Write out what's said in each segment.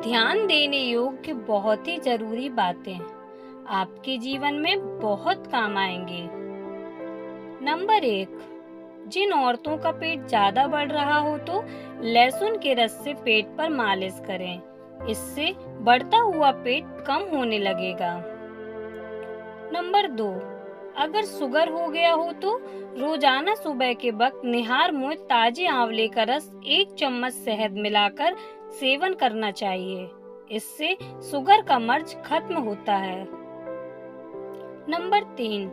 ध्यान देने योग्य बहुत ही जरूरी बातें आपके जीवन में बहुत काम आएंगे। नंबर 1, जिन औरतों का पेट ज्यादा बढ़ रहा हो तो लहसुन के रस से पेट पर मालिश करें। इससे बढ़ता हुआ पेट कम होने लगेगा। नंबर 2, अगर शुगर हो गया हो तो रोजाना सुबह के वक्त निहार मुँह ताजे आंवले का रस 1 चम्मच शहद मिलाकर सेवन करना चाहिए। इससे शुगर का मर्ज खत्म होता है। नंबर 3,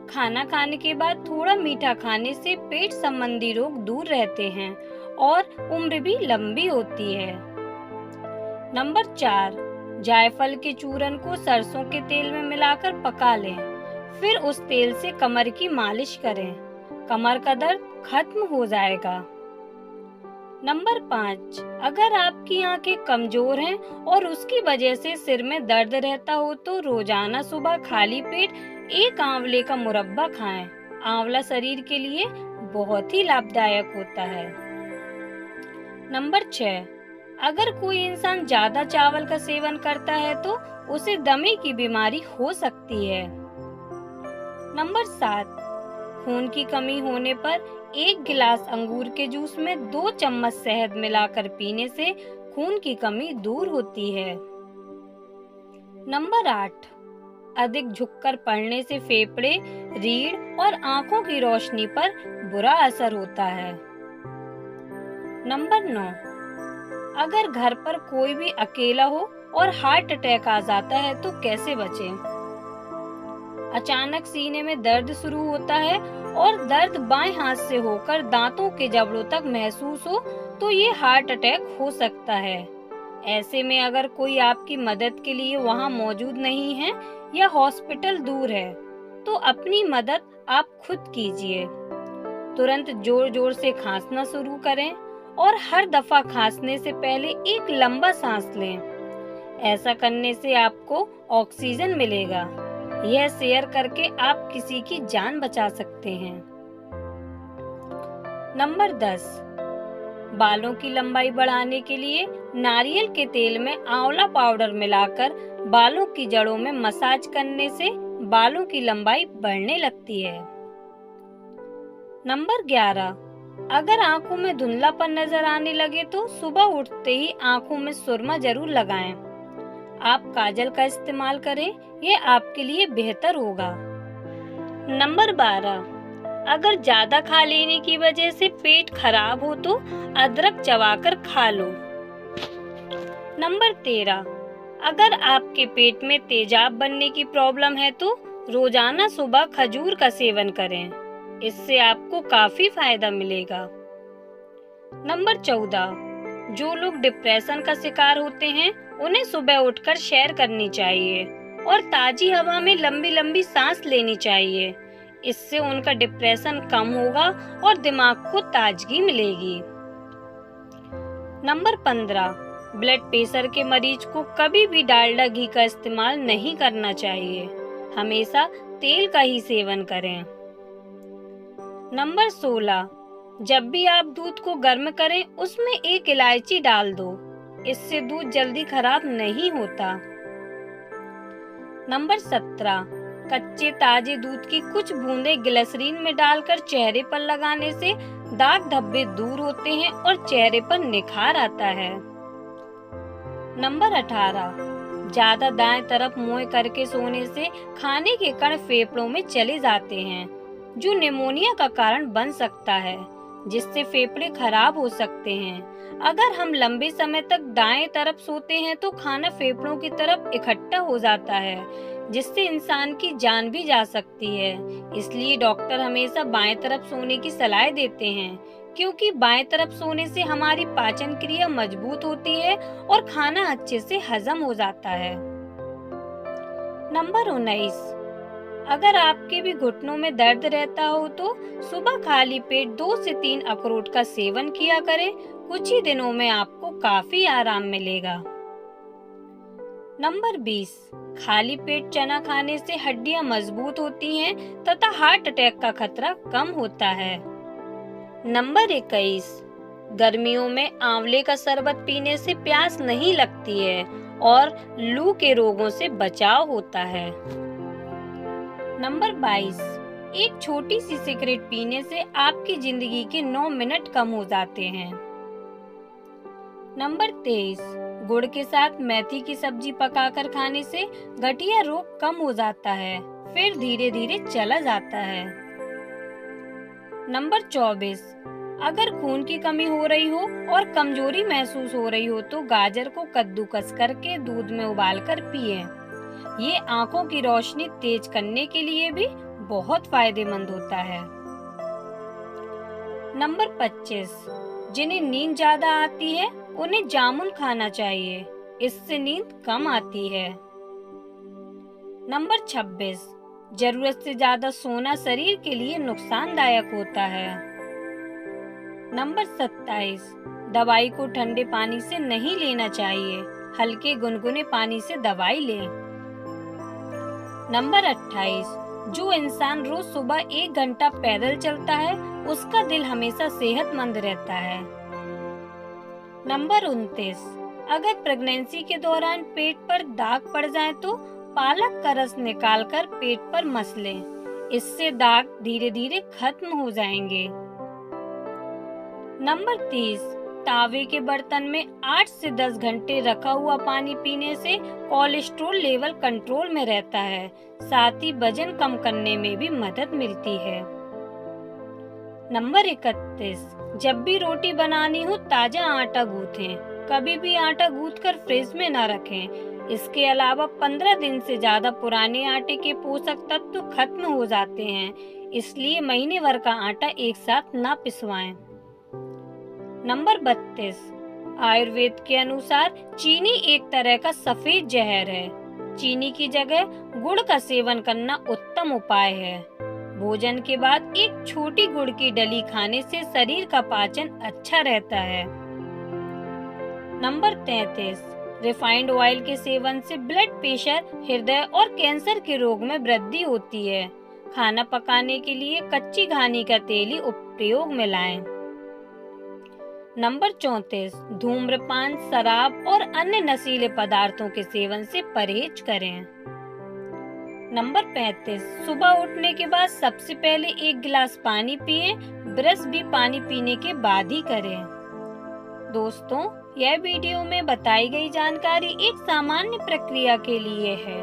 खाना खाने के बाद थोड़ा मीठा खाने से पेट संबंधी रोग दूर रहते हैं और उम्र भी लंबी होती है। नंबर 4, जायफल के चूरन को सरसों के तेल में मिलाकर पका लें। फिर उस तेल से कमर की मालिश करें। कमर का दर्द खत्म हो जाएगा। नंबर 5, अगर आपकी आंखें कमजोर हैं और उसकी वजह से सिर में दर्द रहता हो तो रोजाना सुबह खाली पेट 1 आंवले का मुरब्बा खाएं। आंवला शरीर के लिए बहुत ही लाभदायक होता है। नंबर 6, अगर कोई इंसान ज्यादा चावल का सेवन करता है तो उसे दमे की बीमारी हो सकती है। नंबर 7, खून की कमी होने पर 1 गिलास अंगूर के जूस में 2 चम्मच शहद मिलाकर पीने से खून की कमी दूर होती है। नंबर 8, अधिक झुककर पढ़ने से फेफड़े, रीढ़ और आंखों की रोशनी पर बुरा असर होता है। नंबर 9, अगर घर पर कोई भी अकेला हो और हार्ट अटैक आ जाता है तो कैसे बचें? अचानक सीने में दर्द शुरू होता है और दर्द बाएं हाथ से होकर दांतों के जबड़ों तक महसूस हो तो ये हार्ट अटैक हो सकता है। ऐसे में अगर कोई आपकी मदद के लिए वहां मौजूद नहीं है या हॉस्पिटल दूर है तो अपनी मदद आप खुद कीजिए। तुरंत जोर जोर से खांसना शुरू करें और हर दफा खांसने से पहले एक लंबा सांस लें। ऐसा करने से आपको ऑक्सीजन मिलेगा। यह शेयर करके आप किसी की जान बचा सकते हैं। नंबर 10, बालों की लंबाई बढ़ाने के लिए नारियल के तेल में आंवला पाउडर मिलाकर बालों की जड़ों में मसाज करने से बालों की लंबाई बढ़ने लगती है। नंबर 11, अगर आंखों में धुंधलापन नजर आने लगे तो सुबह उठते ही आंखों में सुरमा जरूर लगाएं। आप काजल का इस्तेमाल करें, यह आपके लिए बेहतर होगा। नंबर 12, अगर ज्यादा खा लेने की वजह से पेट खराब हो तो अदरक चबाकर खा लो। नंबर 13, अगर आपके पेट में तेजाब बनने की प्रॉब्लम है तो रोजाना सुबह खजूर का सेवन करें। इससे आपको काफी फायदा मिलेगा। नंबर 14, जो लोग डिप्रेशन का शिकार होते हैं उन्हें सुबह उठकर सैर करनी चाहिए और ताजी हवा में लंबी लंबी सांस लेनी चाहिए। इससे उनका डिप्रेशन कम होगा और दिमाग को ताजगी मिलेगी। नंबर 15, ब्लड प्रेशर के मरीज को कभी भी डालडा घी का इस्तेमाल नहीं करना चाहिए। हमेशा तेल का ही सेवन करें। नंबर 16, जब भी आप दूध को गर्म करें उसमें 1 इलायची डाल दो। इससे दूध जल्दी खराब नहीं होता। नंबर 17, कच्चे ताजे दूध की कुछ बूंदें ग्लिसरीन में डालकर चेहरे पर लगाने से दाग धब्बे दूर होते हैं और चेहरे पर निखार आता है। नंबर 18, ज्यादा दाएं तरफ मुंह करके सोने से खाने के कण फेफड़ों में चले जाते हैं जो निमोनिया का कारण बन सकता है, जिससे फेफड़े खराब हो सकते हैं। अगर हम लंबे समय तक दाएं तरफ सोते हैं तो खाना फेफड़ों की तरफ इकट्ठा हो जाता है, जिससे इंसान की जान भी जा सकती है। इसलिए डॉक्टर हमेशा बाएं तरफ सोने की सलाह देते हैं, क्योंकि बाएं तरफ सोने से हमारी पाचन क्रिया मजबूत होती है और खाना अच्छे से हजम हो जाता है। नंबर 19, अगर आपके भी घुटनों में दर्द रहता हो तो सुबह खाली पेट 2 से 3 अखरोट का सेवन किया करें। कुछ ही दिनों में आपको काफी आराम मिलेगा। नंबर 20, खाली पेट चना खाने से हड्डियां मजबूत होती हैं तथा हार्ट अटैक का खतरा कम होता है। नंबर 21, गर्मियों में आंवले का शरबत पीने से प्यास नहीं लगती है और लू के रोगों से बचाव होता है। नंबर 22, एक छोटी सी सिगरेट पीने से आपकी जिंदगी के 9 मिनट कम हो जाते हैं। नंबर 23, गुड़ के साथ मेथी की सब्जी पकाकर खाने से गठिया रोग कम हो जाता है, फिर धीरे धीरे चला जाता है। नंबर 24, अगर खून की कमी हो रही हो और कमजोरी महसूस हो रही हो तो गाजर को कद्दूकस करके दूध में उबालकर पिएं। ये आंखों की रोशनी तेज करने के लिए भी बहुत फायदेमंद होता है। नंबर 25, जिन्हें नींद ज्यादा आती है उन्हें जामुन खाना चाहिए, इससे नींद कम आती है। नंबर 26, जरूरत से ज्यादा सोना शरीर के लिए नुकसानदायक होता है। नंबर 27, दवाई को ठंडे पानी से नहीं लेना चाहिए, हल्के गुनगुने पानी से दवाई लें। नंबर 28, जो इंसान रोज सुबह 1 घंटा पैदल चलता है उसका दिल हमेशा सेहतमंद रहता है। नंबर 29, अगर प्रेगनेंसी के दौरान पेट पर दाग पड़ जाए तो पालक का रस निकालकर पेट पर मस लें, इससे दाग धीरे धीरे खत्म हो जाएंगे। नंबर 30, तावे के बर्तन में 8 से 10 घंटे रखा हुआ पानी पीने से कोलेस्ट्रॉल लेवल कंट्रोल में रहता है, साथ ही वजन कम करने में भी मदद मिलती है। नंबर 31, जब भी रोटी बनानी हो ताजा आटा गूंथें, कभी भी आटा गूंथकर फ्रिज में न रखें। इसके अलावा 15 दिन से ज्यादा पुराने आटे के पोषक तत्व खत्म हो जाते हैं, इसलिए महीने भर का आटा एक साथ न पिसवाएं। नंबर 32, आयुर्वेद के अनुसार चीनी एक तरह का सफेद जहर है। चीनी की जगह गुड़ का सेवन करना उत्तम उपाय है। भोजन के बाद एक छोटी गुड़ की डली खाने से शरीर का पाचन अच्छा रहता है। नंबर 33, रिफाइंड ऑयल के सेवन से ब्लड प्रेशर, हृदय और कैंसर के रोग में वृद्धि होती है। खाना पकाने के लिए कच्ची घानी का तेल ही उपयोग में लाएं। नंबर 34, धूम्रपान, शराब और अन्य नशीले पदार्थों के सेवन से परहेज करें। नंबर 35, सुबह उठने के बाद सबसे पहले 1 गिलास पानी पिएं, ब्रश भी पानी पीने के बाद ही करें। दोस्तों, यह वीडियो में बताई गई जानकारी एक सामान्य प्रक्रिया के लिए है।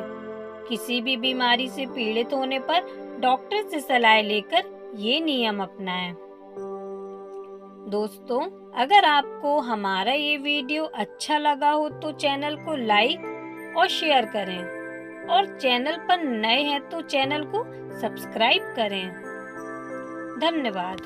किसी भी बीमारी से पीड़ित होने पर डॉक्टर से सलाह लेकर ये नियम अपनाएं। दोस्तों, अगर आपको हमारा ये वीडियो अच्छा लगा हो तो चैनल को लाइक और शेयर करें और चैनल पर नए हैं तो चैनल को सब्सक्राइब करें। धन्यवाद।